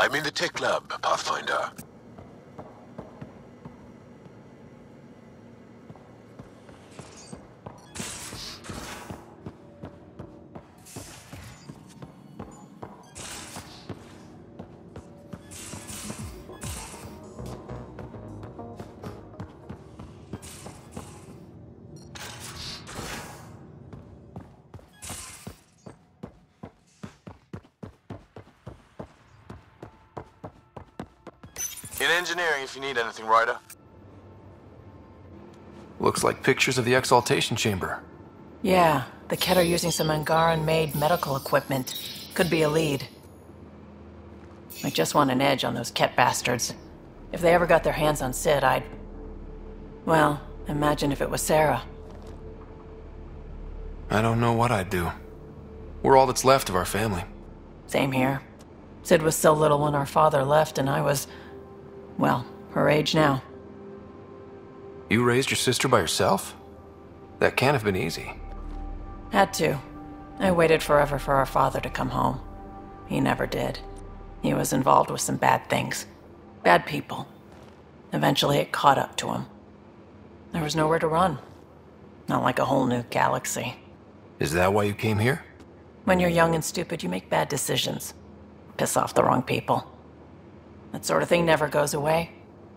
I'm in the tech lab, Pathfinder. In engineering, if you need anything, Ryder. Looks like pictures of the exaltation chamber. Yeah, the Ket are using some Angaran-made medical equipment. Could be a lead. I just want an edge on those Ket bastards. If they ever got their hands on Sid, I'd... Well, imagine if it was Sarah. I don't know what I'd do. We're all that's left of our family. Same here. Sid was so little when our father left, and I was... well, her age now. You raised your sister by yourself? That can't have been easy. Had to. I waited forever for our father to come home. He never did. He was involved with some bad things. Bad people. Eventually it caught up to him. There was nowhere to run. Not like a whole new galaxy. Is that why you came here? When you're young and stupid, you make bad decisions. Piss off the wrong people. That sort of thing never goes away.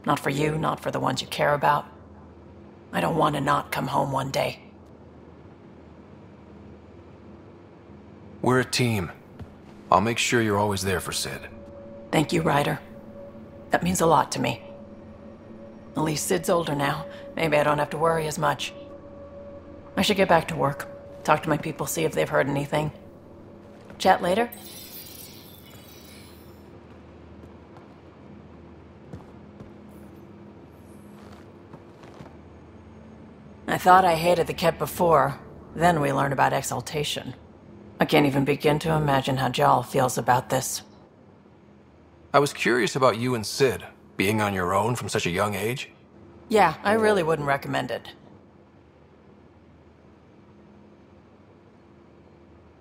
Not for you, not for the ones you care about. I don't want to not come home one day. We're a team. I'll make sure you're always there for Sid. Thank you, Ryder. That means a lot to me. At least Sid's older now. Maybe I don't have to worry as much. I should get back to work. Talk to my people, see if they've heard anything. Chat later? I thought I hated the Ket before. Then we learned about exaltation. I can't even begin to imagine how Jal feels about this. I was curious about you and Sid, being on your own from such a young age. Yeah, I really wouldn't recommend it.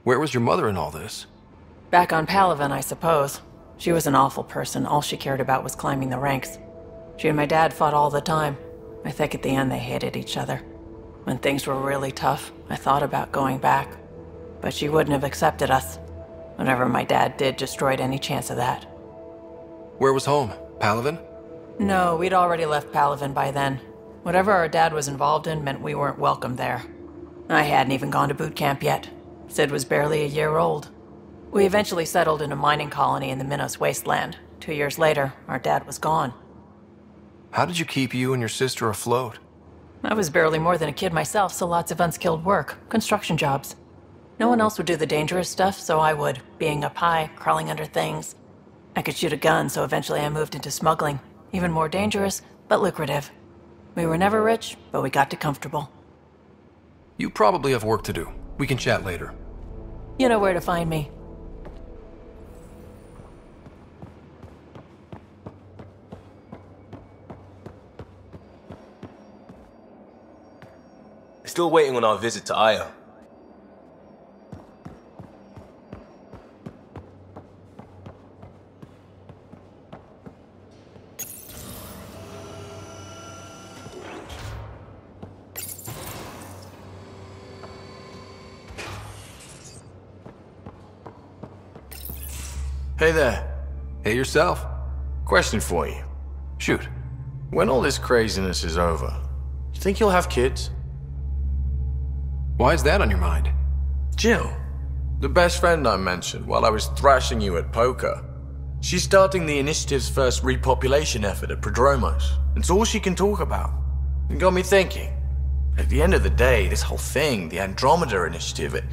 Where was your mother in all this? Back on Palaven, I suppose. She was an awful person. All she cared about was climbing the ranks. She and my dad fought all the time. I think at the end they hated each other. When things were really tough, I thought about going back. But she wouldn't have accepted us. Whatever my dad did destroyed any chance of that. Where was home? Palaven? No, we'd already left Palaven by then. Whatever our dad was involved in meant we weren't welcome there. I hadn't even gone to boot camp yet. Sid was barely a year old. We eventually settled in a mining colony in the Minos wasteland. 2 years later, our dad was gone. How did you keep you and your sister afloat? I was barely more than a kid myself, so lots of unskilled work, construction jobs. No one else would do the dangerous stuff, so I would, being up high, crawling under things. I could shoot a gun, so eventually I moved into smuggling. Even more dangerous, but lucrative. We were never rich, but we got to comfortable. You probably have work to do. We can chat later. You know where to find me. Still waiting on our visit to Aya. Hey there. Hey yourself. Question for you. Shoot. When all this craziness is over, you think you'll have kids? Why is that on your mind? Jill, the best friend I mentioned while I was thrashing you at poker. She's starting the initiative's first repopulation effort at Prodromos. It's all she can talk about. It got me thinking. At the end of the day, this whole thing, the Andromeda initiative,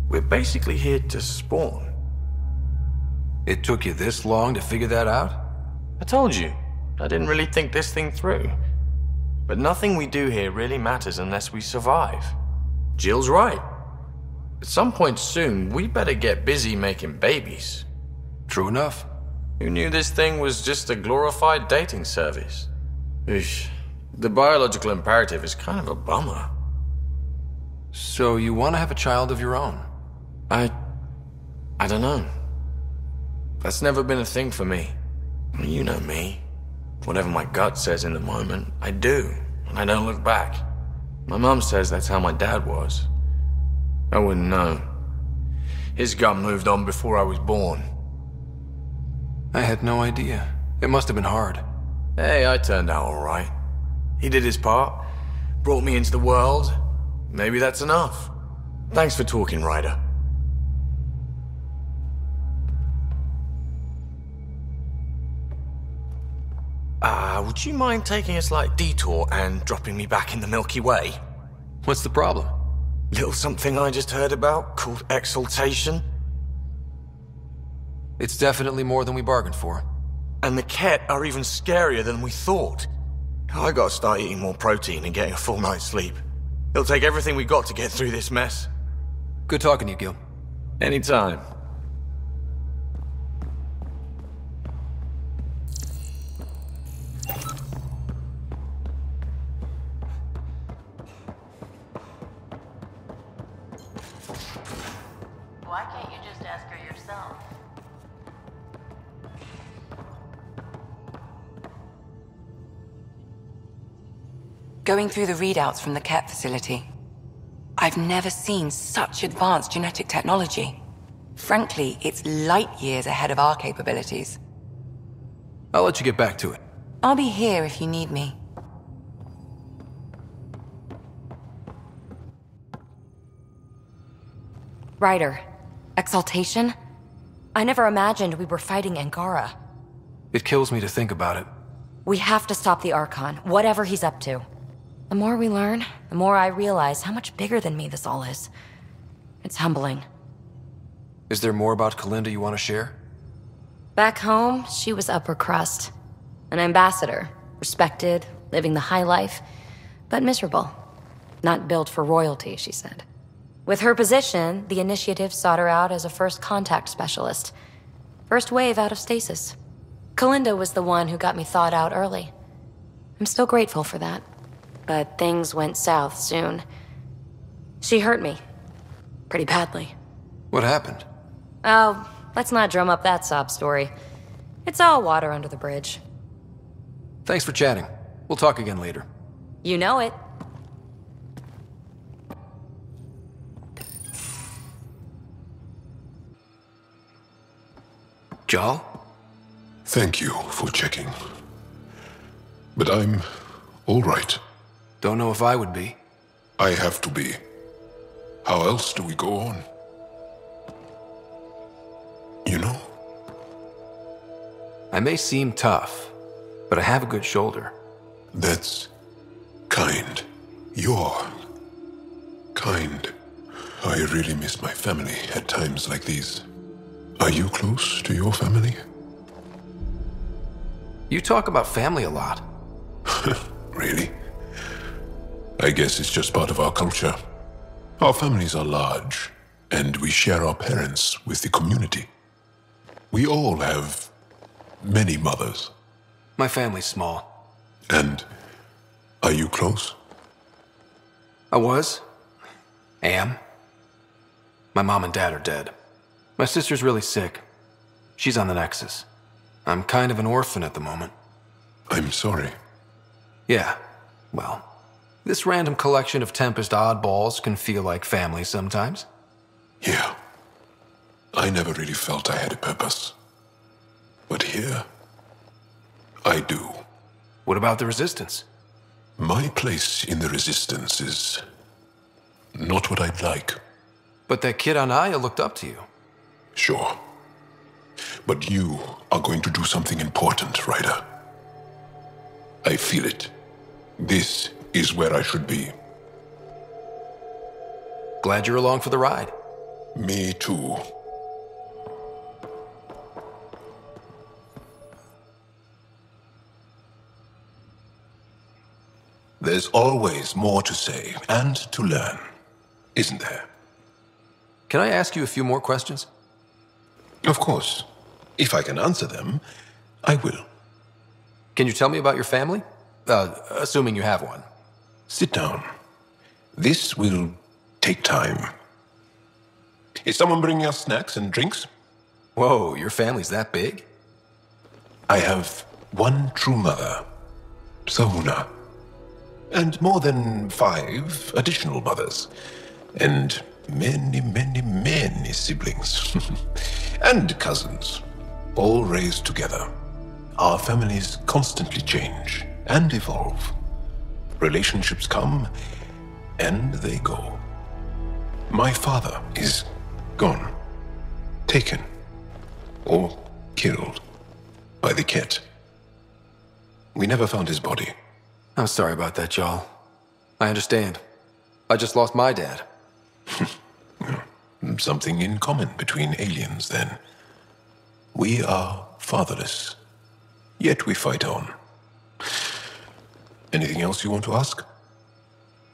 we're basically here to spawn. It took you this long to figure that out? I told you, I didn't really think this thing through. But nothing we do here really matters unless we survive. Jill's right. At some point soon, we better get busy making babies. True enough. Who knew this thing was just a glorified dating service? Eesh. The biological imperative is kind of a bummer. So you want to have a child of your own? I don't know. That's never been a thing for me. You know me. Whatever my gut says in the moment, I do, and I don't look back. My mum says that's how my dad was. I wouldn't know. His gut moved on before I was born. I had no idea. It must have been hard. Hey, I turned out alright. He did his part, brought me into the world. Maybe that's enough. Thanks for talking, Ryder. Would you mind taking a slight detour and dropping me back in the Milky Way? What's the problem? Little something I just heard about called exaltation. It's definitely more than we bargained for. And the Ket are even scarier than we thought. I gotta start eating more protein and getting a full night's sleep. It'll take everything we got to get through this mess. Good talking to you, Gil. Anytime. Why can't you just ask her yourself? Going through the readouts from the Ket facility, I've never seen such advanced genetic technology. Frankly, it's light years ahead of our capabilities. I'll let you get back to it. I'll be here if you need me. Ryder, exaltation? I never imagined we were fighting Angara. It kills me to think about it. We have to stop the Archon, whatever he's up to. The more we learn, the more I realize how much bigger than me this all is. It's humbling. Is there more about Kalinda you want to share? Back home, she was upper crust. An ambassador, respected, living the high life, but miserable. Not built for royalty, she said. With her position, the initiative sought her out as a first contact specialist. First wave out of stasis. Kalinda was the one who got me thawed out early. I'm still grateful for that. But things went south soon. She hurt me. Pretty badly. What happened? Oh, let's not drum up that sob story. It's all water under the bridge. Thanks for chatting. We'll talk again later. You know it. Jal? Thank you for checking. But I'm all right. Don't know if I would be. I have to be. How else do we go on? You know? I may seem tough, but I have a good shoulder. That's kind. You're kind. I really miss my family at times like these. Are you close to your family? You talk about family a lot. Really? I guess it's just part of our culture. Our families are large, and we share our parents with the community. We all have many mothers. My family's small. And are you close? I was. Am. My mom and dad are dead. My sister's really sick. She's on the Nexus. I'm kind of an orphan at the moment. I'm sorry. Yeah, well, this random collection of Tempest oddballs can feel like family sometimes. Yeah. I never really felt I had a purpose. But here, I do. What about the Resistance? My place in the Resistance is not what I'd like. But that kid on Aya looked up to you. Sure. But you are going to do something important, Ryder. I feel it. This is where I should be. Glad you're along for the ride. Me too. There's always more to say and to learn, isn't there? Can I ask you a few more questions? Of course. If I can answer them, I will. Can you tell me about your family? Assuming you have one. Sit down. This will take time. Is someone bringing us snacks and drinks? Whoa, your family's that big? I have one true mother, Sahuna, and more than 5 additional mothers, and many siblings, and cousins, all raised together. Our families constantly change and evolve. Relationships come and they go. My father is gone, taken, or killed by the Ket. We never found his body. I'm sorry about that, Jarl. I understand. I just lost my dad. Something in common between aliens, then. We are fatherless, yet we fight on. Anything else you want to ask?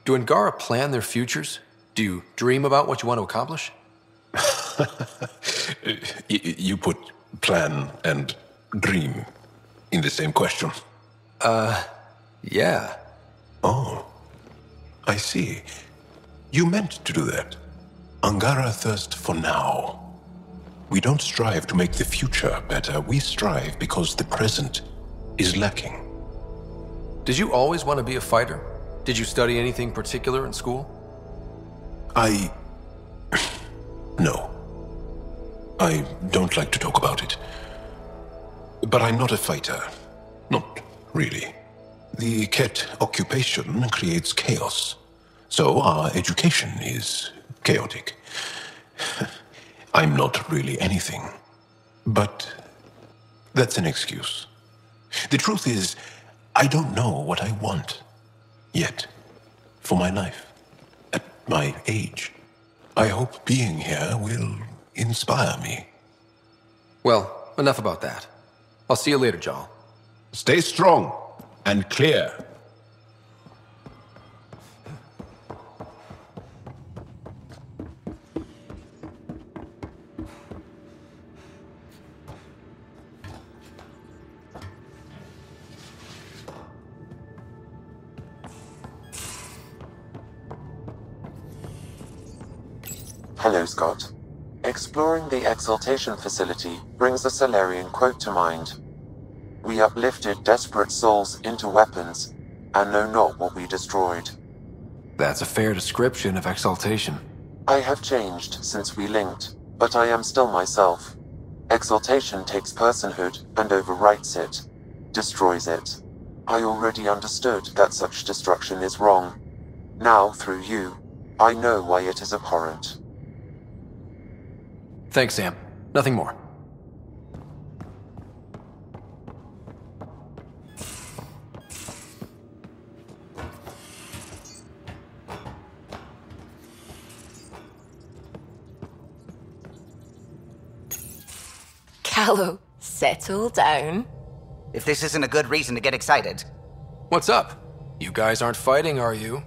Do Angara plan their futures? Do you dream about what you want to accomplish? You put plan and dream in the same question. Yeah. Oh, I see. You meant to do that. Angara thirst for now. We don't strive to make the future better. We strive because the present is lacking. Did you always want to be a fighter? Did you study anything particular in school? No. I don't like to talk about it. But I'm not a fighter. Not really. The Ket occupation creates chaos. So our education is chaotic. I'm not really anything. But that's an excuse. The truth is, I don't know what I want yet for my life at my age. I hope being here will inspire me. Well, enough about that. I'll see you later, Jarl. Stay strong and clear. Hello, Scott. Exploring the Exaltation facility brings a Solarian quote to mind. We uplifted desperate souls into weapons, and know not what we destroyed. That's a fair description of Exaltation. I have changed since we linked, but I am still myself. Exaltation takes personhood and overwrites it, destroys it. I already understood that such destruction is wrong. Now, through you, I know why it is abhorrent. Thanks, Sam. Nothing more. Callow, settle down. If this isn't a good reason to get excited. What's up? You guys aren't fighting, are you?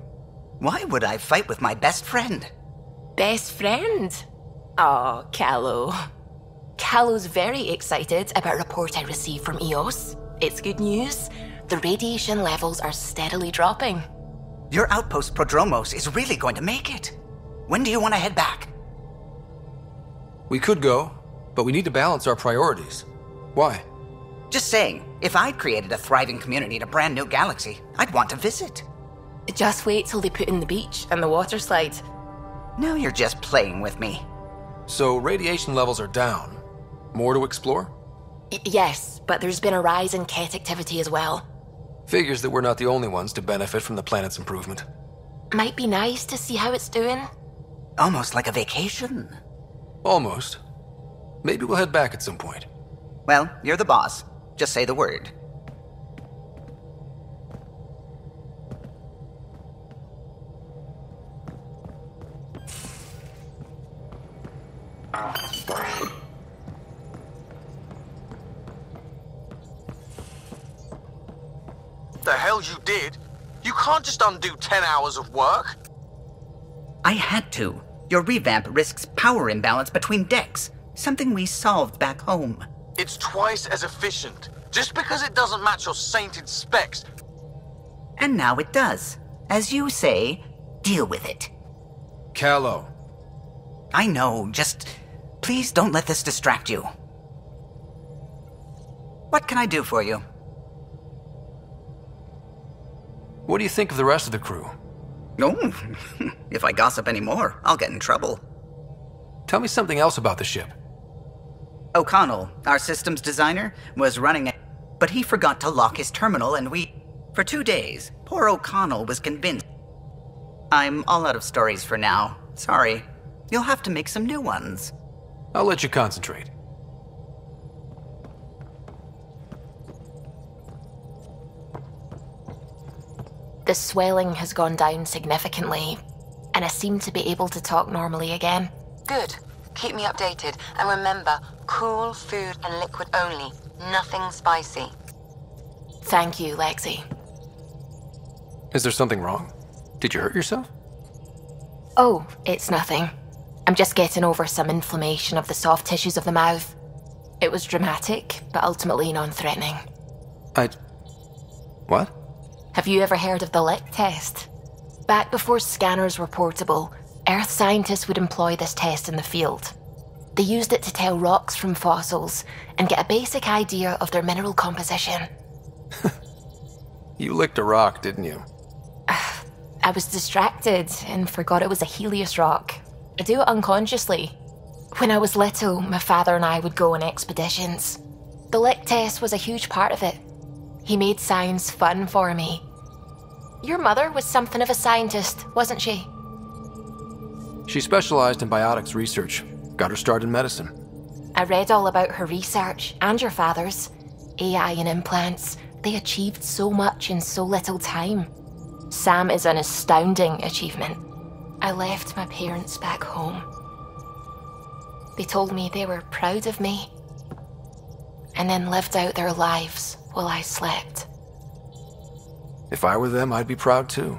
Why would I fight with my best friend? Best friend? Oh, Callow. Callow's very excited about a report I received from EOS. It's good news. The radiation levels are steadily dropping. Your outpost Prodromos is really going to make it. When do you want to head back? We could go, but we need to balance our priorities. Why? Just saying, if I'd created a thriving community in a brand new galaxy, I'd want to visit. Just wait till they put in the beach and the water slide. Now you're just playing with me. So radiation levels are down. More to explore? Yes, but there's been a rise in Ket activity as well. Figures that we're not the only ones to benefit from the planet's improvement. Might be nice to see how it's doing. Almost like a vacation. Almost. Maybe we'll head back at some point. Well, you're the boss. Just say the word. The hell you did? You can't just undo 10 hours of work. I had to. Your revamp risks power imbalance between decks, something we solved back home. It's twice as efficient. Just because it doesn't match your sainted specs. And now it does. As you say, deal with it. Callow. I know, just please don't let this distract you. What can I do for you? What do you think of the rest of the crew? Oh, if I gossip anymore, I'll get in trouble. Tell me something else about the ship. O'Connell, our systems designer, was running it, but he forgot to lock his terminal and For 2 days, poor O'Connell was convinced. I'm all out of stories for now. Sorry. You'll have to make some new ones. I'll let you concentrate. The swelling has gone down significantly, and I seem to be able to talk normally again. Good. Keep me updated. And remember, cool food and liquid only. Nothing spicy. Thank you, Lexi. Is there something wrong? Did you hurt yourself? Oh, it's nothing. I'm just getting over some inflammation of the soft tissues of the mouth. It was dramatic, but ultimately non-threatening. What? Have you ever heard of the lick test? Back before scanners were portable, Earth scientists would employ this test in the field. They used it to tell rocks from fossils and get a basic idea of their mineral composition. You licked a rock, didn't you? I was distracted and forgot it was a Helios rock. I do it unconsciously. When I was little, my father and I would go on expeditions. The lick test was a huge part of it. He made science fun for me. Your mother was something of a scientist, wasn't she? She specialized in biotics research. Got her start in medicine. I read all about her research, and your father's. AI and implants. They achieved so much in so little time. Sam is an astounding achievement. I left my parents back home. They told me they were proud of me, and then lived out their lives while I slept. If I were them, I'd be proud too.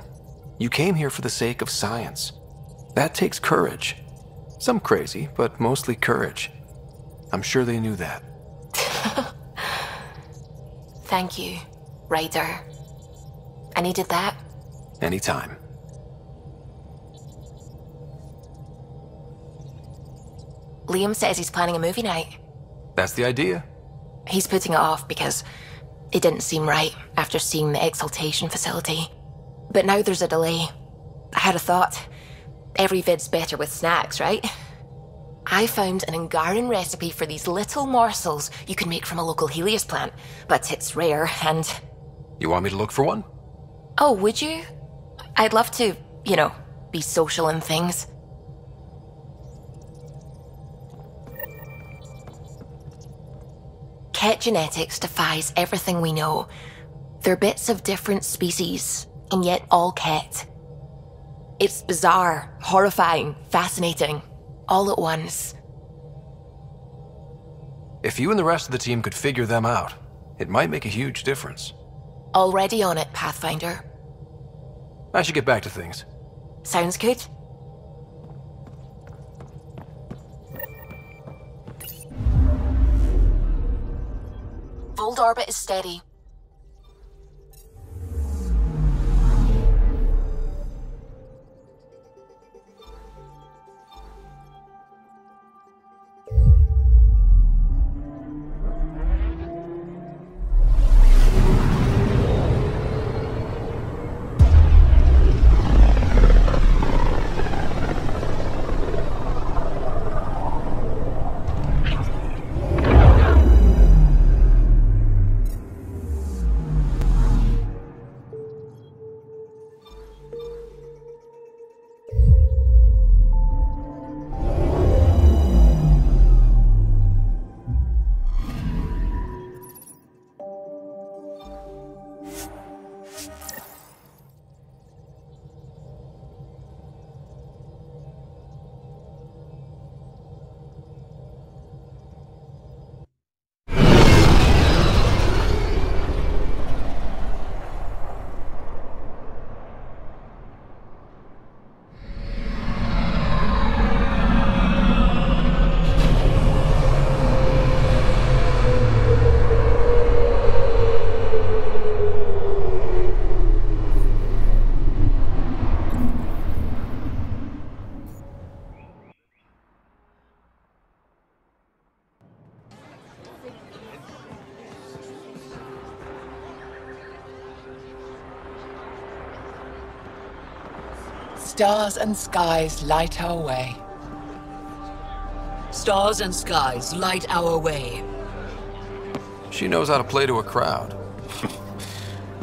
You came here for the sake of science. That takes courage. Some crazy, but mostly courage. I'm sure they knew that. Thank you, Ryder. I needed that. Anytime. Liam says he's planning a movie night. That's the idea. He's putting it off because it didn't seem right after seeing the exaltation facility. But now there's a delay. I had a thought. Every vid's better with snacks, right? I found an Angaran recipe for these little morsels you can make from a local Helios plant, but it's rare and... You want me to look for one? Oh, would you? I'd love to, be social and things. Ket genetics defies everything we know. They're bits of different species, and yet all Ket. It's bizarre, horrifying, fascinating, all at once. If you and the rest of the team could figure them out, it might make a huge difference. Already on it, Pathfinder. I should get back to things. Sounds good. Fold orbit is steady. Stars and skies light our way. Stars and skies light our way. She knows how to play to a crowd.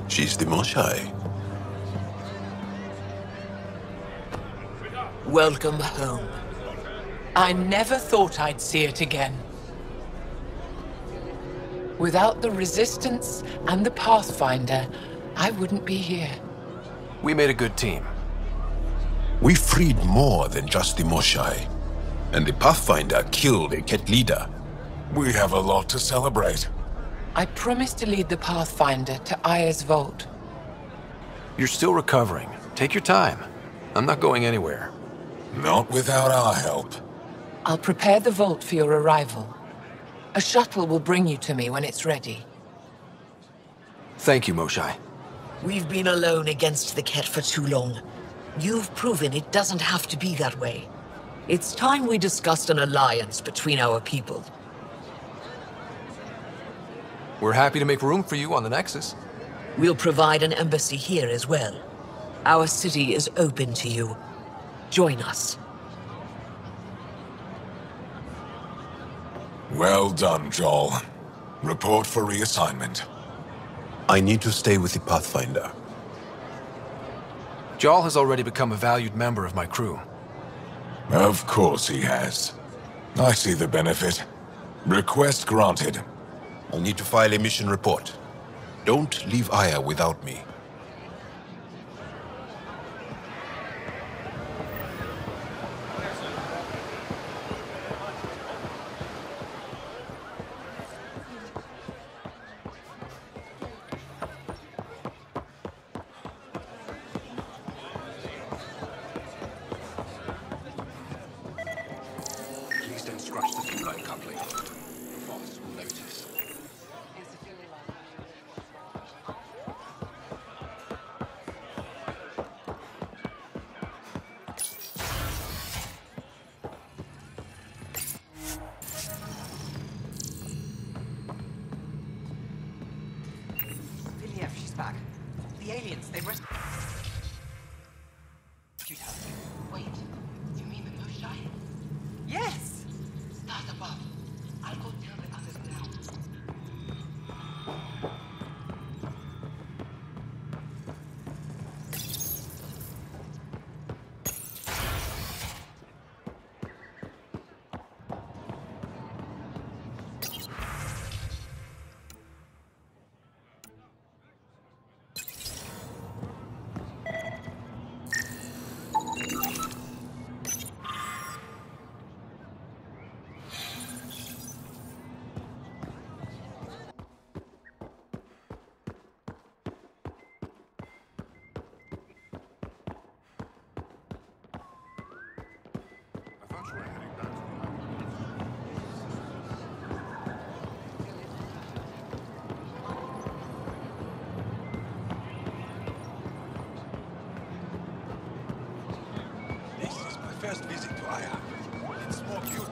She's the Moshai. Welcome home. I never thought I'd see it again. Without the Resistance and the Pathfinder, I wouldn't be here. We made a good team. We freed more than just the Moshai. And the Pathfinder killed a Ket leader. We have a lot to celebrate. I promised to lead the Pathfinder to Aya's vault. You're still recovering. Take your time. I'm not going anywhere. Not without our help. I'll prepare the vault for your arrival. A shuttle will bring you to me when it's ready. Thank you, Moshai. We've been alone against the Ket for too long. You've proven it doesn't have to be that way. It's time we discussed an alliance between our people. We're happy to make room for you on the Nexus. We'll provide an embassy here as well. Our city is open to you. Join us. Well done, Joel. Report for reassignment. I need to stay with the Pathfinder. Jarl has already become a valued member of my crew. Of course he has. I see the benefit. Request granted. I'll need to file a mission report. Don't leave Aya without me. Please don't scratch the two-line coupling. The boss will notice. Viliev, she's back. The aliens, they rescued her. Wait, you mean the Moshai? Yes! Start above. I'll go tell the others now. First visit to Aya. It's more cute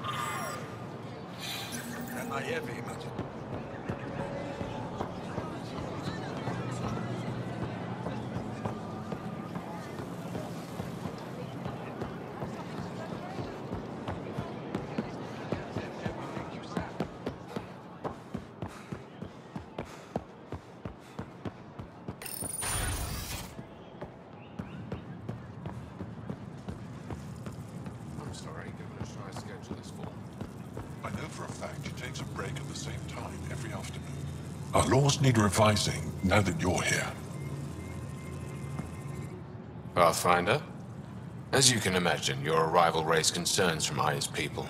than I ever imagined. I'm sorry, Governor Shy's schedule is full. I know for a fact she takes a break at the same time every afternoon. Our laws need revising now that you're here. Pathfinder? As you can imagine, your arrival raised concerns from Aya's people.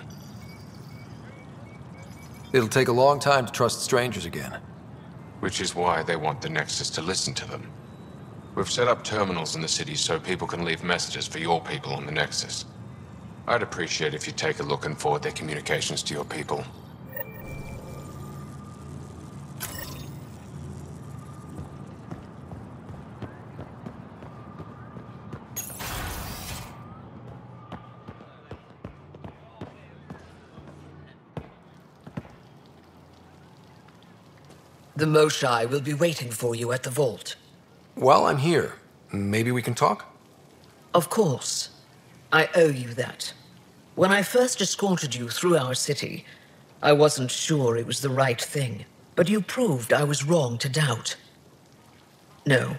It'll take a long time to trust strangers again. Which is why they want the Nexus to listen to them. We've set up terminals in the city so people can leave messages for your people on the Nexus. I'd appreciate if you take a look and forward their communications to your people. The Moshai will be waiting for you at the vault. While I'm here, maybe we can talk? Of course. I owe you that. When I first escorted you through our city, I wasn't sure it was the right thing, but you proved I was wrong to doubt. No,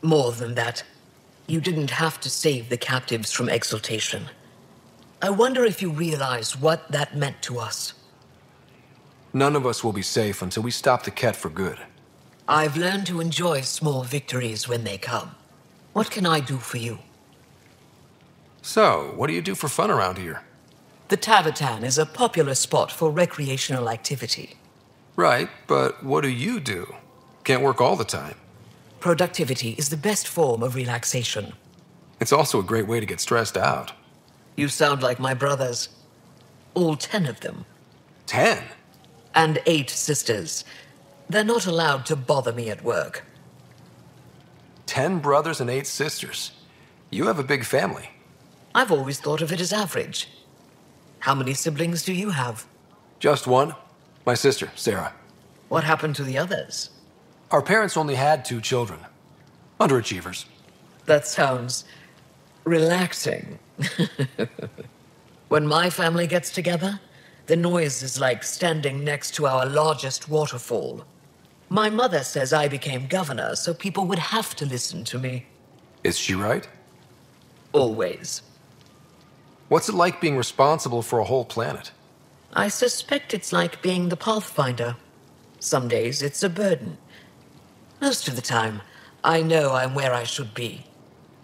more than that. You didn't have to save the captives from exaltation. I wonder if you realize what that meant to us. None of us will be safe until we stop the Ket for good. I've learned to enjoy small victories when they come. What can I do for you? So, what do you do for fun around here? The Tavatan is a popular spot for recreational activity. Right, but what do you do? Can't work all the time. Productivity is the best form of relaxation. It's also a great way to get stressed out. You sound like my brothers. All 10 of them. 10? And 8 sisters. They're not allowed to bother me at work. 10 brothers and 8 sisters. You have a big family. I've always thought of it as average. How many siblings do you have? Just one. My sister, Sarah. What happened to the others? Our parents only had 2 children. Underachievers. That sounds relaxing. When my family gets together, the noise is like standing next to our largest waterfall. My mother says I became governor, so people would have to listen to me. Is she right? Always. What's it like being responsible for a whole planet? I suspect it's like being the Pathfinder. Some days it's a burden. Most of the time, I know I'm where I should be.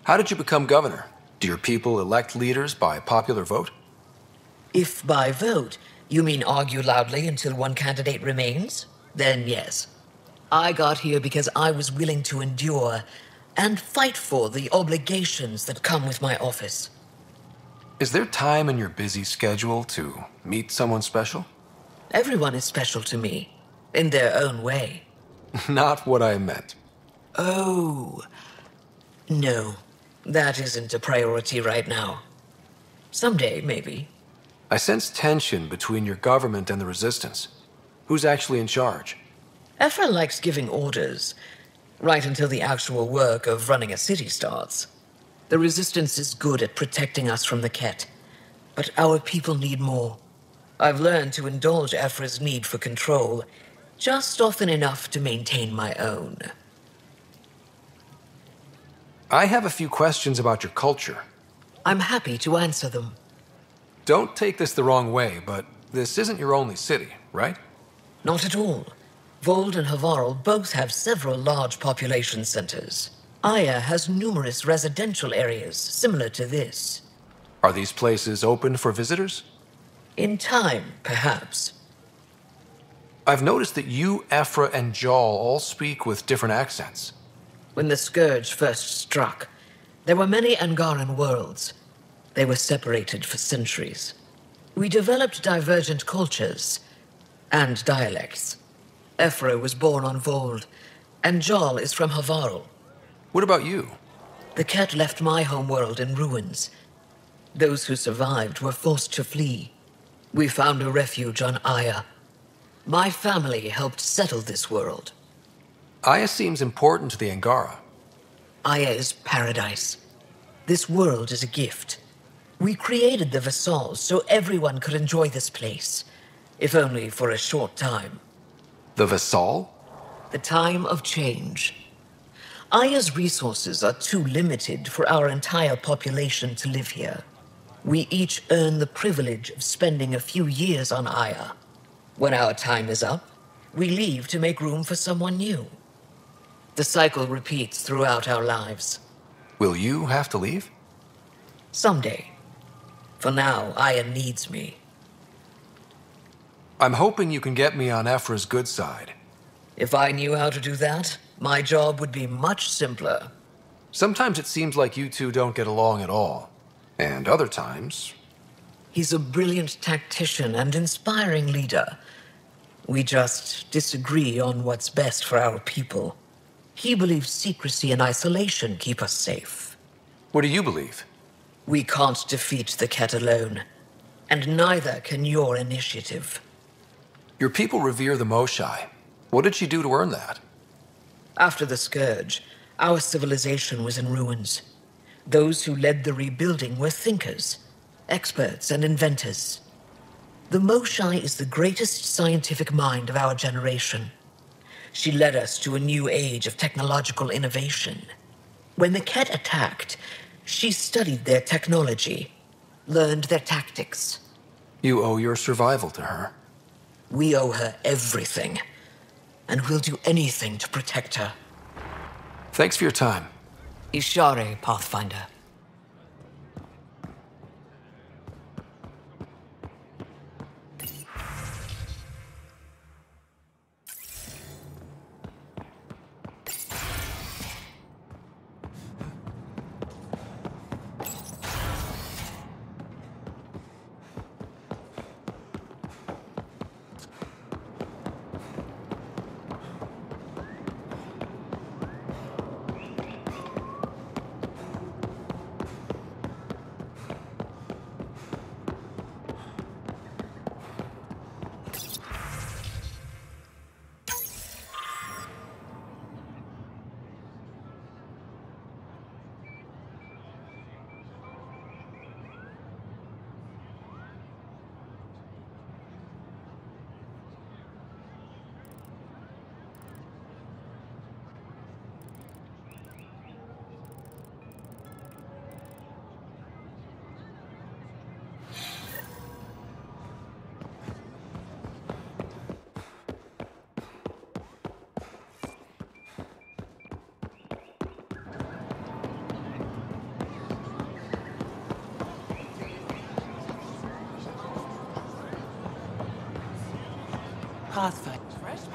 How did you become governor? Do your people elect leaders by popular vote? If by vote, you mean argue loudly until one candidate remains, then yes. I got here because I was willing to endure and fight for the obligations that come with my office. Is there time in your busy schedule to meet someone special? Everyone is special to me, in their own way. Not what I meant. Oh, no, that isn't a priority right now. Someday, maybe. I sense tension between your government and the Resistance. Who's actually in charge? Ephra likes giving orders, right until the actual work of running a city starts. The Resistance is good at protecting us from the Ket, but our people need more. I've learned to indulge Ephra's need for control, just often enough to maintain my own. I have a few questions about your culture. I'm happy to answer them. Don't take this the wrong way, but this isn't your only city, right? Not at all. Vold and Havarl both have several large population centers. Aya has numerous residential areas similar to this. Are these places open for visitors? In time, perhaps. I've noticed that you, Ephra, and Jal all speak with different accents. When the Scourge first struck, there were many Angaran worlds. They were separated for centuries. We developed divergent cultures and dialects. Ephra was born on Vold, and Jal is from Havarl. What about you? The Ket left my homeworld in ruins. Those who survived were forced to flee. We found a refuge on Aya. My family helped settle this world. Aya seems important to the Angara. Aya is paradise. This world is a gift. We created the Vassals so everyone could enjoy this place, if only for a short time. The Vassal? The time of change. Aya's resources are too limited for our entire population to live here. We each earn the privilege of spending a few years on Aya. When our time is up, we leave to make room for someone new. The cycle repeats throughout our lives. Will you have to leave? Someday. For now, Aya needs me. I'm hoping you can get me on Ephra's good side. If I knew how to do that, my job would be much simpler. Sometimes it seems like you two don't get along at all. And other times... He's a brilliant tactician and inspiring leader. We just disagree on what's best for our people. He believes secrecy and isolation keep us safe. What do you believe? We can't defeat the Ket alone, and neither can your initiative. Your people revere the Moshai. What did she do to earn that? After the Scourge, our civilization was in ruins. Those who led the rebuilding were thinkers, experts, and inventors. The Moshai is the greatest scientific mind of our generation. She led us to a new age of technological innovation. When the Ket attacked, she studied their technology, learned their tactics. You owe your survival to her. We owe her everything, and we'll do anything to protect her. Thanks for your time. Ishare, Pathfinder. Pathfinder.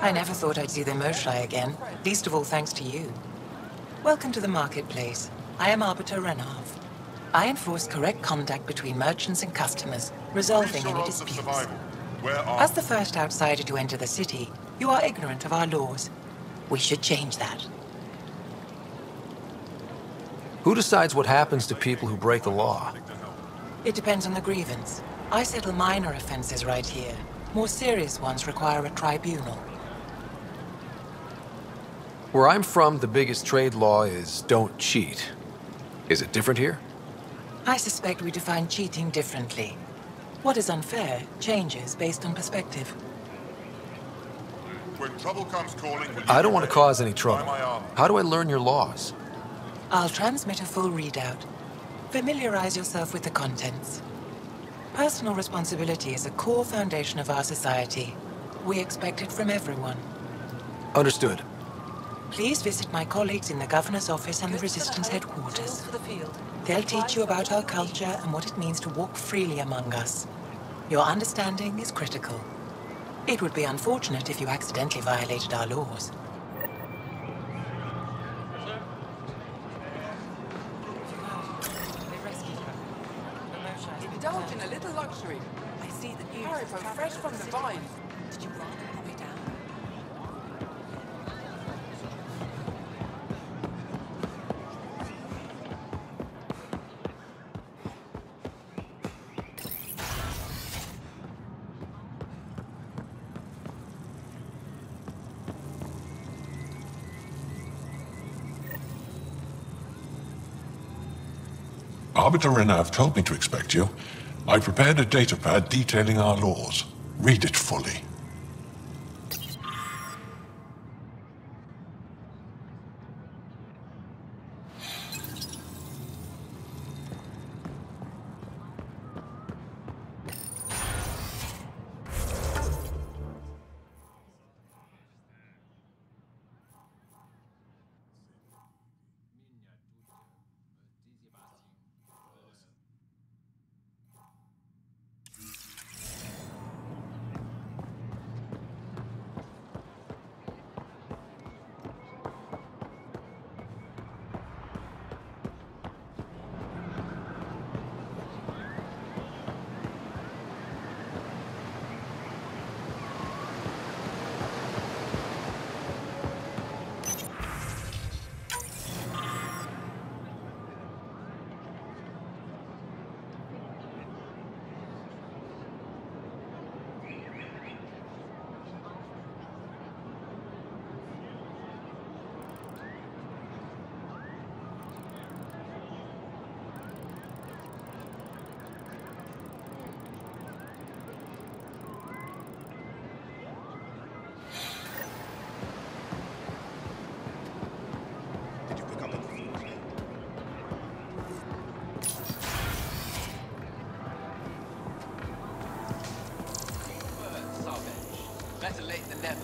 I never thought I'd see the Moshai again, least of all thanks to you. Welcome to the marketplace. I am Arbiter Renav. I enforce correct conduct between merchants and customers, resolving any disputes. As the first outsider to enter the city, you are ignorant of our laws. We should change that. Who decides what happens to people who break the law? It depends on the grievance. I settle minor offenses right here. More serious ones require a tribunal. Where I'm from, the biggest trade law is don't cheat. Is it different here? I suspect we define cheating differently. What is unfair changes based on perspective. When trouble comes calling, I don't want to cause any trouble. How do I learn your laws? I'll transmit a full readout. Familiarize yourself with the contents. Personal responsibility is a core foundation of our society. We expect it from everyone. Understood. Please visit my colleagues in the Governor's office and the Resistance headquarters. They'll teach you about our culture and what it means to walk freely among us. Your understanding is critical. It would be unfortunate if you accidentally violated our laws. Indulge in a little luxury. I see that you are fresh from the vine. Did you run all the way down? Arbiter Renav told me to expect you. I prepared a datapad detailing our laws. Read it fully. Better late than never.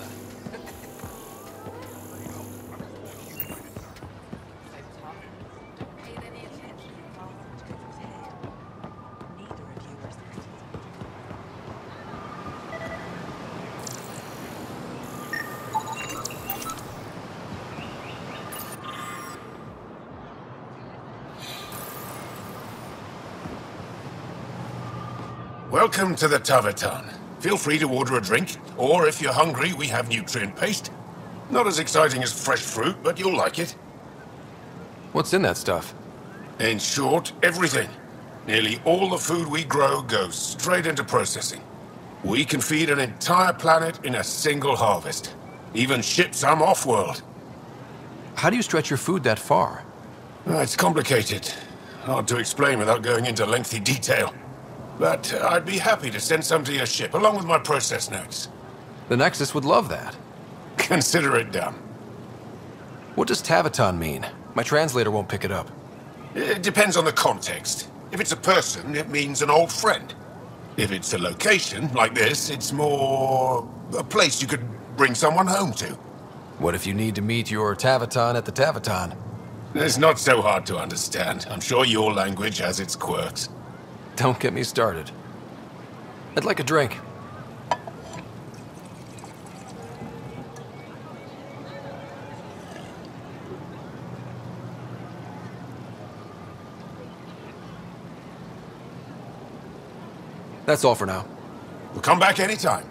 Welcome to the Taverton. Feel free to order a drink, or if you're hungry, we have nutrient paste. Not as exciting as fresh fruit, but you'll like it. What's in that stuff? In short, everything. Nearly all the food we grow goes straight into processing. We can feed an entire planet in a single harvest. Even ship some off-world. How do you stretch your food that far? It's complicated. Hard to explain without going into lengthy detail. But I'd be happy to send some to your ship, along with my process notes. The Nexus would love that. Consider it done. What does Taverton mean? My translator won't pick it up. It depends on the context. If it's a person, it means an old friend. If it's a location, like this, it's more a place you could bring someone home to. What if you need to meet your Taverton at the Taverton? It's not so hard to understand. I'm sure your language has its quirks. Don't get me started. I'd like a drink. That's all for now. We'll come back anytime.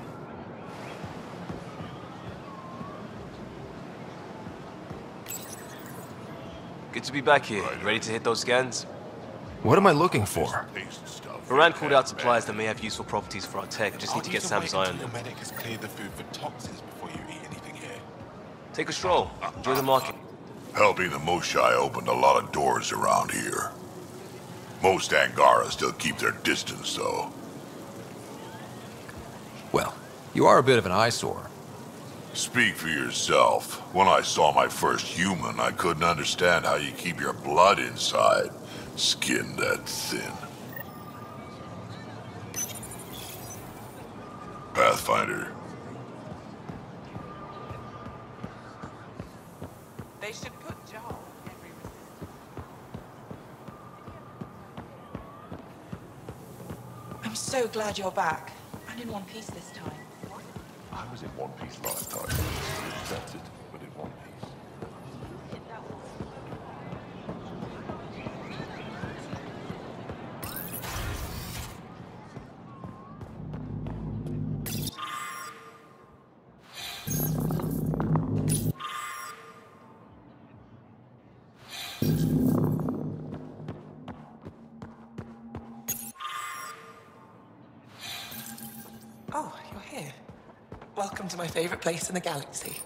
Good to be back here. You ready to hit those scans? What am I looking for? Moran called out supplies that may have useful properties for our tech. Just need to get Sam's eye on them. Medic has cleared the food for toxins before you eat anything here. Take a stroll. Enjoy the market. Helping the Moshai opened a lot of doors around here. Most Angara still keep their distance, though. Well, you are a bit of an eyesore. Speak for yourself. When I saw my first human, I couldn't understand how you keep your blood inside. Skin that thin. Pathfinder. They should put Joel every I'm so glad you're back. And in one piece this time. I was in one piece last time. That's it, but in one piece. Oh, you're here. Welcome to my favorite place in the galaxy.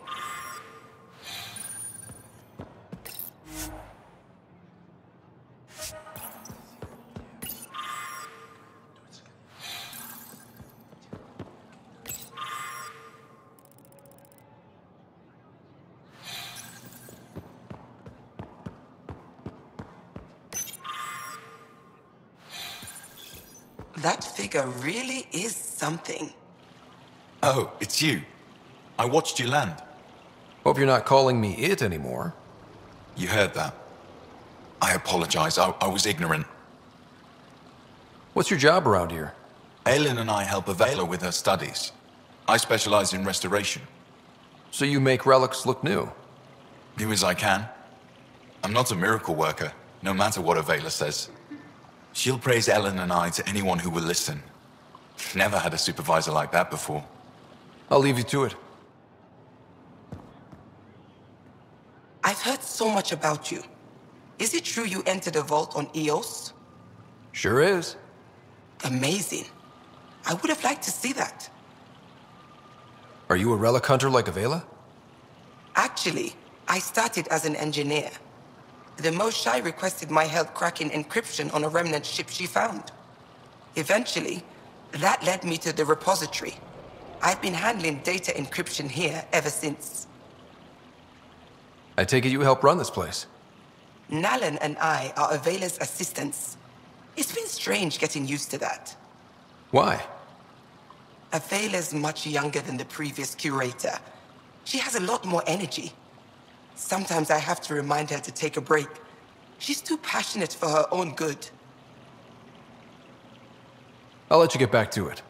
That figure really is something. Oh, it's you. I watched you land. Hope you're not calling me it anymore. You heard that. I apologize. I was ignorant. What's your job around here? Aelin and I help Avela with her studies. I specialize in restoration. So you make relics look new? Do as I can. I'm not a miracle worker, no matter what Avela says. She'll praise Aelin and I to anyone who will listen. Never had a supervisor like that before. I'll leave you to it. I've heard so much about you. Is it true you entered a vault on Eos? Sure is. Amazing. I would have liked to see that. Are you a relic hunter like Avela? Actually, I started as an engineer. The Moshai requested my help cracking encryption on a remnant ship she found. Eventually, that led me to the repository. I've been handling data encryption here ever since. I take it you help run this place. Nalan and I are Avela's assistants. It's been strange getting used to that. Why? Avela's much younger than the previous curator. She has a lot more energy. Sometimes I have to remind her to take a break. She's too passionate for her own good. I'll let you get back to it.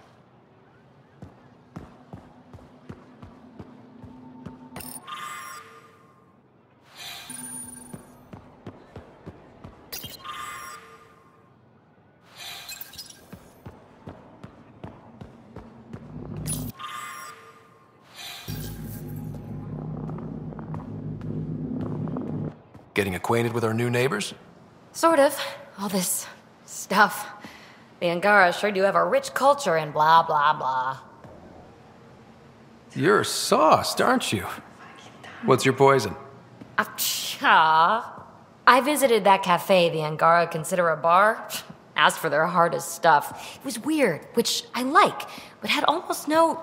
Getting acquainted with our new neighbors? Sort of. All this stuff. The Angara sure do have a rich culture and blah, blah, blah. You're sauced, aren't you? What's your poison? I visited that cafe the Angara consider a bar. Asked for their hardest stuff. It was weird, which I like, but had almost no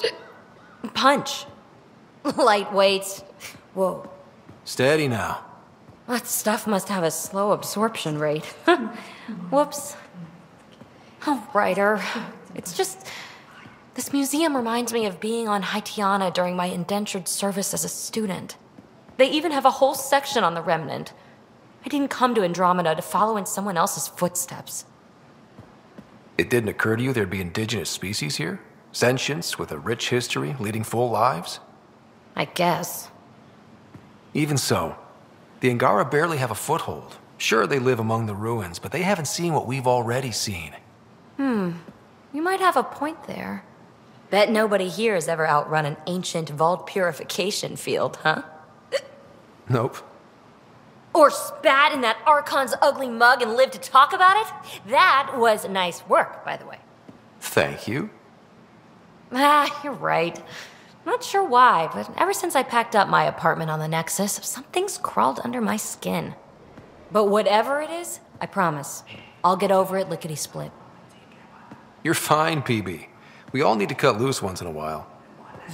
punch. Lightweight. Whoa. Steady now. That stuff must have a slow absorption rate. Whoops. Oh, Ryder. It's just... This museum reminds me of being on Haitiana during my indentured service as a student. They even have a whole section on the Remnant. I didn't come to Andromeda to follow in someone else's footsteps. It didn't occur to you there'd be indigenous species here? Sentients with a rich history, leading full lives? I guess. Even so, the Angara barely have a foothold. Sure, they live among the ruins, but they haven't seen what we've already seen. You might have a point there. Bet nobody here has ever outrun an ancient vault purification field, huh? Nope. Or spat in that Archon's ugly mug and lived to talk about it? That was nice work, by the way. Thank you. You're right. Not sure why, but ever since I packed up my apartment on the Nexus, something's crawled under my skin. But whatever it is, I promise, I'll get over it lickety-split. You're fine, PB. We all need to cut loose once in a while.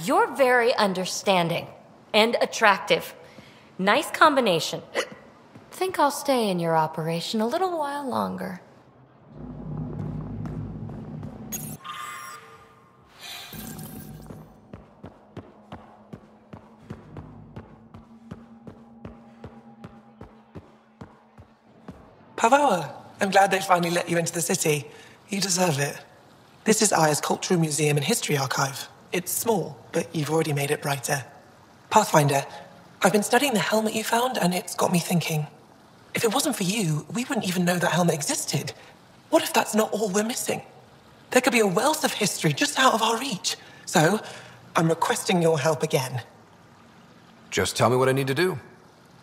You're very understanding and attractive. Nice combination. Think I'll stay in your operation a little while longer. Pavawa, I'm glad they finally let you into the city. You deserve it. This is Aya's Cultural Museum and History Archive. It's small, but you've already made it brighter. Pathfinder, I've been studying the helmet you found, and it's got me thinking. If it wasn't for you, we wouldn't even know that helmet existed. What if that's not all we're missing? There could be a wealth of history just out of our reach. So, I'm requesting your help again. Just tell me what I need to do.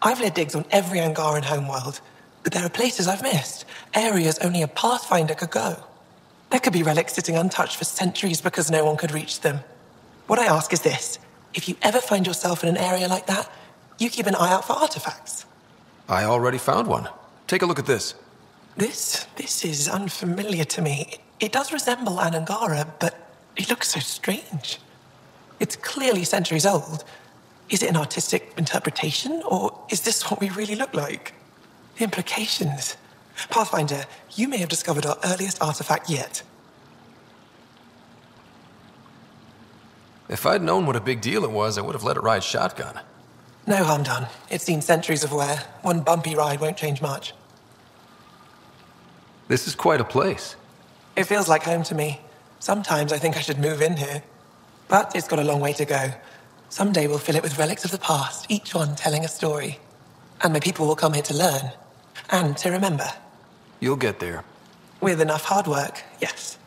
I've led digs on every Angaran homeworld, but there are places I've missed, areas only a Pathfinder could go. There could be relics sitting untouched for centuries because no one could reach them. What I ask is this. If you ever find yourself in an area like that, you keep an eye out for artifacts. I already found one. Take a look at this. This is unfamiliar to me. It does resemble an Angara, but it looks so strange. It's clearly centuries old. Is it an artistic interpretation, or is this what we really look like? The implications. Pathfinder, you may have discovered our earliest artifact yet. If I'd known what a big deal it was, I would have let it ride shotgun. No harm done. It's seen centuries of wear. One bumpy ride won't change much. This is quite a place. It feels like home to me. Sometimes I think I should move in here. But it's got a long way to go. Someday we'll fill it with relics of the past, each one telling a story. And my people will come here to learn. And to remember. You'll get there. With enough hard work, yes.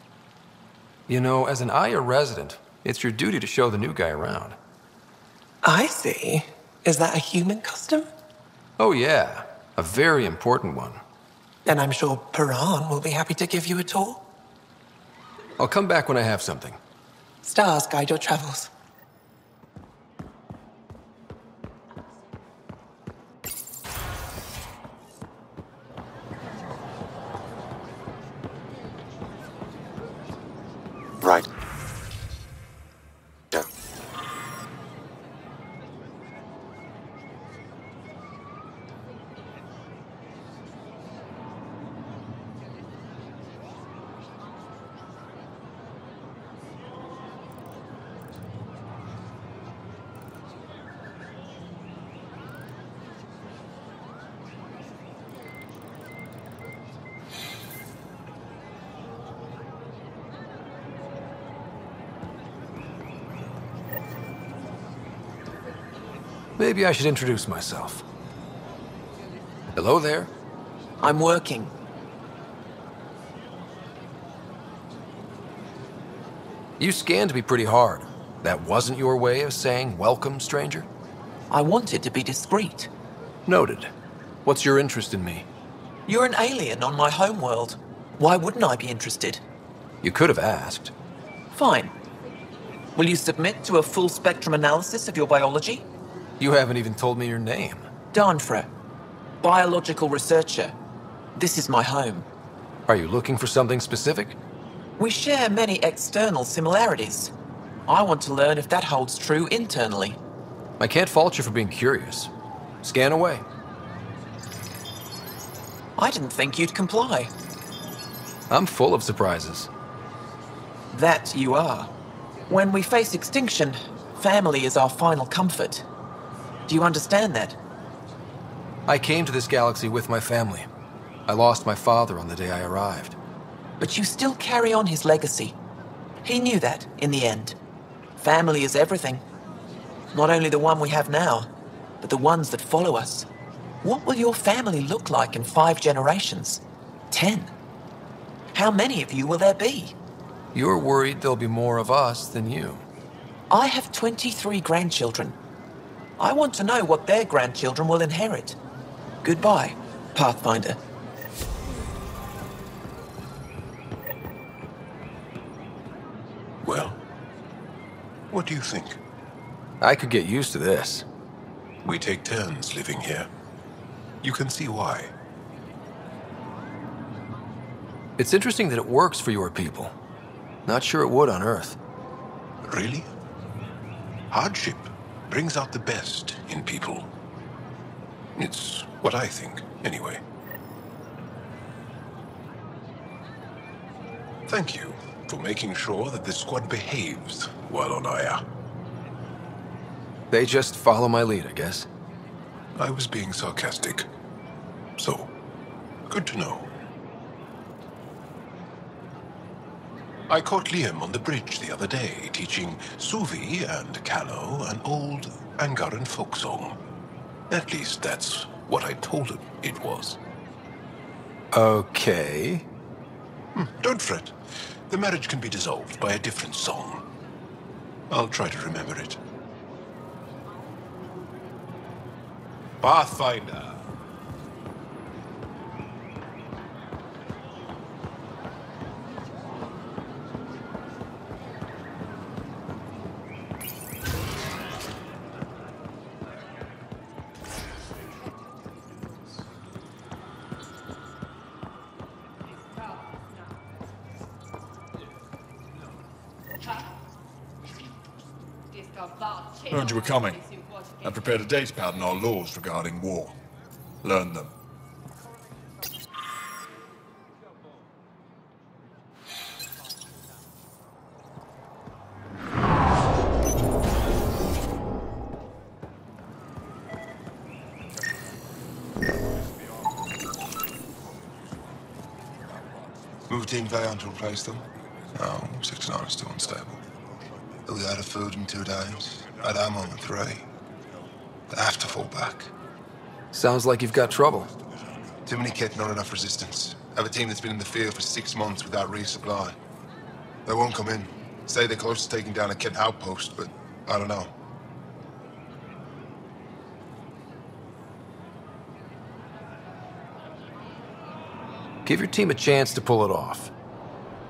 You know, as an Aya resident, it's your duty to show the new guy around. I see. Is that a human custom? Oh yeah, a very important one. Then I'm sure Piran will be happy to give you a tour. I'll come back when I have something. Stars guide your travels. Right. Yeah. Maybe I should introduce myself. Hello there. I'm working. You scanned me pretty hard. That wasn't your way of saying welcome, stranger? I wanted to be discreet. Noted. What's your interest in me? You're an alien on my homeworld. Why wouldn't I be interested? You could have asked. Fine. Will you submit to a full spectrum analysis of your biology? You haven't even told me your name. Danfra. Biological researcher. This is my home. Are you looking for something specific? We share many external similarities. I want to learn if that holds true internally. I can't fault you for being curious. Scan away. I didn't think you'd comply. I'm full of surprises. That you are. When we face extinction, family is our final comfort. Do you understand that? I came to this galaxy with my family. I lost my father on the day I arrived. But you still carry on his legacy. He knew that, in the end. Family is everything. Not only the one we have now, but the ones that follow us. What will your family look like in 5 generations? 10? How many of you will there be? You're worried there'll be more of us than you. I have 23 grandchildren. I want to know what their grandchildren will inherit. Goodbye, Pathfinder. Well, what do you think? I could get used to this. We take turns living here. You can see why. It's interesting that it works for your people. Not sure it would on Earth. Really? Hardship brings out the best in people. It's what I think, anyway. Thank you for making sure that the squad behaves while on Aya. They just follow my lead, I guess. I was being sarcastic. So, good to know. I caught Liam on the bridge the other day, teaching Suvi and Callow an old Angaran folk song. At least that's what I told him it was. Okay. Don't fret. The marriage can be dissolved by a different song. I'll try to remember it. Pathfinder. Heard you were coming. I prepared a data pad on our laws regarding war. Learn them. Moved Team Vayon to replace them? No, 69 is still unstable. They'll be out of food in 2 days. Out of ammo in 3. They have to fall back. Sounds like you've got trouble. Too many kit, not enough resistance. I have a team that's been in the field for 6 months without resupply. They won't come in. Say they're close to taking down a kit outpost, but I don't know. Give your team a chance to pull it off.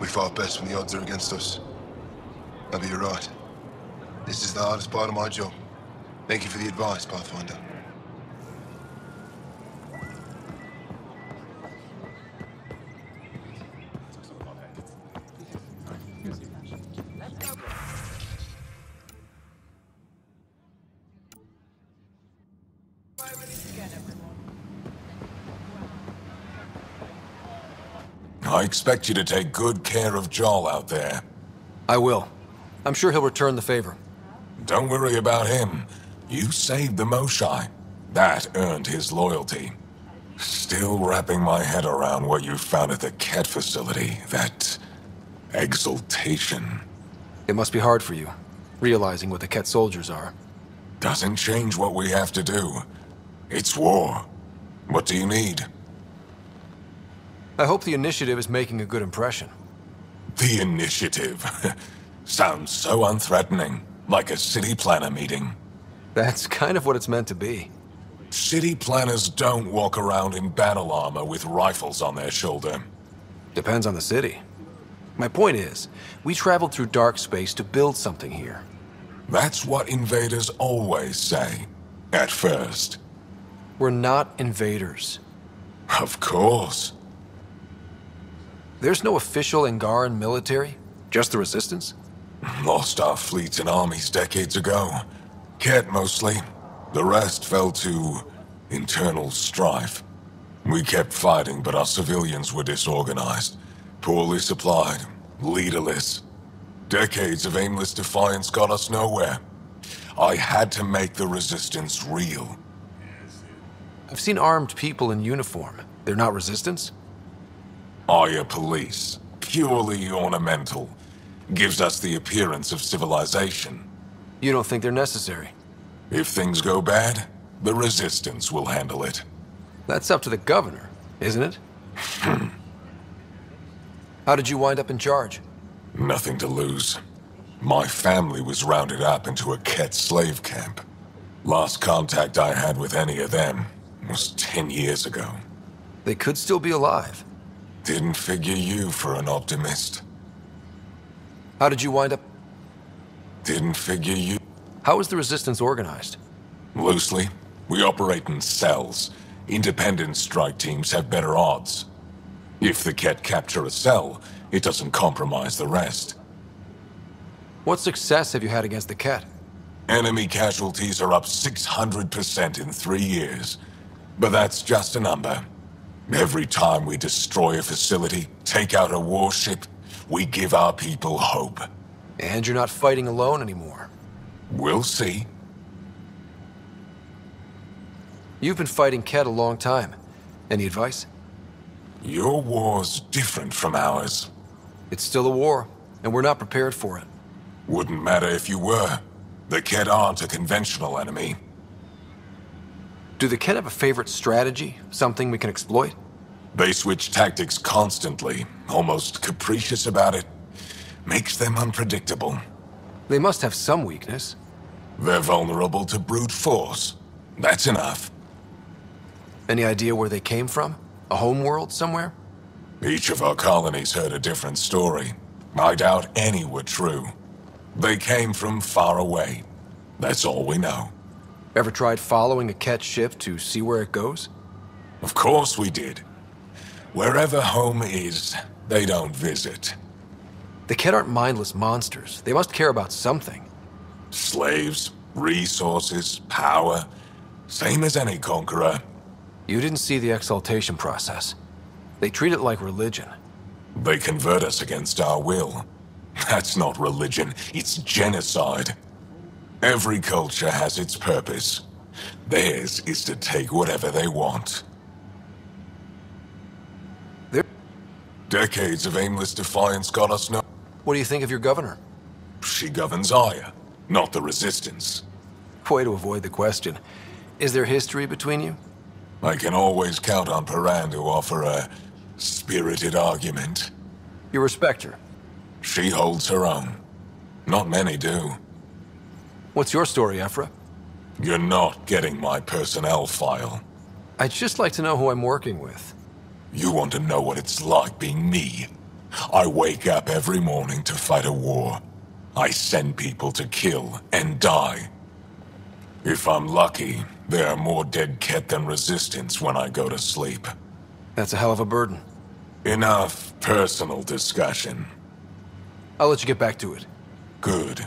We fought best when the odds are against us. Maybe you're right. This is the hardest part of my job. Thank you for the advice, Pathfinder. I expect you to take good care of Joel out there. I will. I'm sure he'll return the favor. Don't worry about him. You saved the Moshai. That earned his loyalty. Still wrapping my head around what you found at the Ket facility. That exaltation. It must be hard for you, realizing what the Ket soldiers are. Doesn't change what we have to do. It's war. What do you need? I hope the initiative is making a good impression. The initiative. Sounds so unthreatening. Like a city planner meeting. That's kind of what it's meant to be. City planners don't walk around in battle armor with rifles on their shoulder. Depends on the city. My point is, we traveled through dark space to build something here. That's what invaders always say. At first. We're not invaders. Of course. There's no official Angaran military? Just the Resistance? Lost our fleets and armies decades ago. Ket mostly. The rest fell to internal strife. We kept fighting, but our civilians were disorganized, poorly supplied, leaderless. Decades of aimless defiance got us nowhere. I had to make the Resistance real. I've seen armed people in uniform. They're not Resistance? Aya police. Purely ornamental. Gives us the appearance of civilization. You don't think they're necessary? If things go bad, the Resistance will handle it. That's up to the governor, isn't it? How did you wind up in charge? Nothing to lose. My family was rounded up into a Ket slave camp. Last contact I had with any of them was 10 years ago. They could still be alive. Didn't figure you for an optimist. How did you wind up? Didn't figure you. How is the Resistance organized? Loosely, we operate in cells. Independent strike teams have better odds. If the Ket capture a cell, it doesn't compromise the rest. What success have you had against the Ket? Enemy casualties are up 600% in 3 years. But that's just a number. Every time we destroy a facility, take out a warship, we give our people hope. And you're not fighting alone anymore. We'll see. You've been fighting Ket a long time. Any advice? Your war's different from ours. It's still a war, and we're not prepared for it. Wouldn't matter if you were. The Ket aren't a conventional enemy. Do the Ket have a favorite strategy? Something we can exploit? They switch tactics constantly, almost capricious about it. Makes them unpredictable. They must have some weakness. They're vulnerable to brute force. That's enough. Any idea where they came from? A homeworld somewhere? Each of our colonies heard a different story. I doubt any were true. They came from far away. That's all we know. Ever tried following a Ket ship to see where it goes? Of course we did. Wherever home is, they don't visit. The Ket aren't mindless monsters. They must care about something. Slaves, resources, power. Same as any conqueror. You didn't see the exaltation process. They treat it like religion. They convert us against our will. That's not religion, it's genocide. Every culture has its purpose. Theirs is to take whatever they want. Decades of aimless defiance got us no. What do you think of your governor? She governs Aya, not the Resistance. Way to avoid the question. Is there history between you? I can always count on Paran to offer a spirited argument. You respect her? She holds her own. Not many do. What's your story, Ephra? You're not getting my personnel file. I'd just like to know who I'm working with. You want to know what it's like being me? I wake up every morning to fight a war. I send people to kill and die. If I'm lucky, there are more dead Ket than Resistance when I go to sleep. That's a hell of a burden. Enough personal discussion. I'll let you get back to it. Good.